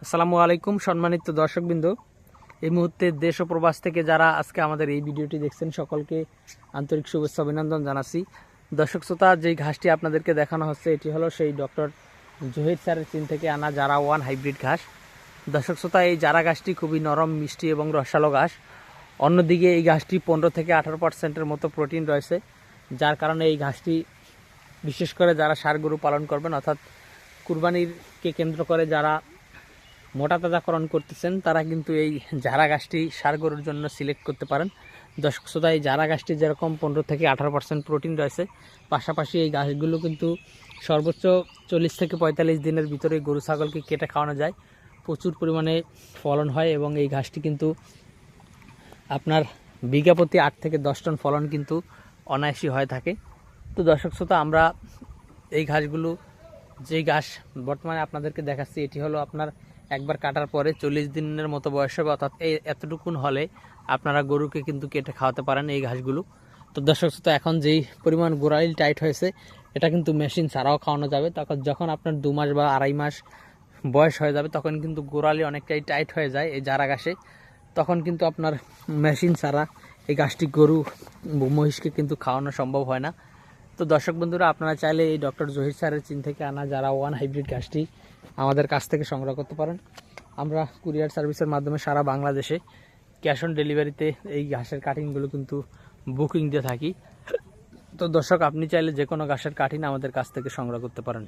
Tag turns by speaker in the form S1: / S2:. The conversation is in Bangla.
S1: আসসালামু আলাইকুম সম্মানিত দর্শকবৃন্দ, এই মুহূর্তে দেশ ও প্রবাস থেকে যারা আজকে আমাদের এই ভিডিওটি দেখছেন সকলকে আন্তরিক শুভেচ্ছা অভিনন্দন জানাচ্ছি। দর্শক শ্রোতা, যেই ঘাসটি আপনাদেরকে দেখানো হচ্ছে এটি হলো সেই ডক্টর জহির স্যারের চীন থেকে আনা জারা ওয়ান হাইব্রিড ঘাস। দর্শক শ্রোতা, এই জারা ঘাসটি খুবই নরম, মিষ্টি এবং রসালো ঘাস। অন্যদিকে এই ঘাসটি 15 থেকে 18% মতো প্রোটিন রয়েছে, যার কারণে এই ঘাসটি বিশেষ করে যারা ষাঁড় গরু পালন করবেন অর্থাৎ কুরবানিকে কেন্দ্র করে যারা মোটা তাজাকরণ করতেছেন তারা কিন্তু এই জারা গাছটি ষাঁড় গরুর জন্য সিলেক্ট করতে পারেন। দর্শক শ্রোতা, এই জারা গাছটি যেরকম 15 থেকে 18% প্রোটিন রয়েছে, পাশাপাশি এই গাছগুলো কিন্তু সর্বোচ্চ 40 থেকে 45 দিনের ভিতরে গরু ছাগলকে কেটে খাওয়ানো যায়, প্রচুর পরিমাণে ফলন হয় এবং এই ঘাসটি কিন্তু আপনার বিঘা প্রতি 8 থেকে 10 টন ফলন কিন্তু অনায়াসী হয়ে থাকে। তো দর্শক শ্রোতা, আমরা এই ঘাসগুলো যেই ঘাস বর্তমানে আপনাদেরকে দেখাচ্ছি এটি হলো আপনার একবার কাটার পরে 40 দিনের মতো বয়স হবে, অর্থাৎ এই এতটুকুন হলে আপনারা গরুকে কিন্তু কেটে খাওয়াতে পারেন এই ঘাসগুলো। তো দর্শক শ্রোতা, এখন যেই পরিমাণ গোড়ালি টাইট হয়েছে এটা কিন্তু মেশিন ছাড়াও খাওয়ানো যাবে। তখন যখন আপনার 2 মাস বা 2.5 মাস বয়স হয়ে যাবে তখন কিন্তু গোড়ালি অনেকটাই টাইট হয়ে যায় এই জারা ঘাসে, তখন কিন্তু আপনার মেশিন ছাড়া এই ঘাসটি গরু মহিষকে কিন্তু খাওয়ানো সম্ভব হয় না। তো দর্শক বন্ধুরা, আপনারা চাইলে এই ডক্টর জহির স্যারের চীন থেকে আনা জারা ওয়ান হাইব্রিড ঘাসটি আমাদের কাছ থেকে সংগ্রহ করতে পারেন। আমরা কুরিয়ার সার্ভিসের মাধ্যমে সারা বাংলাদেশে ক্যাশ অন ডেলিভারিতে এই ঘাসের কাটিংগুলো কিন্তু বুকিং দিয়ে থাকি। তো দর্শক, আপনি চাইলে যে কোনো ঘাসের কাটিং আমাদের কাছ থেকে সংগ্রহ করতে পারেন।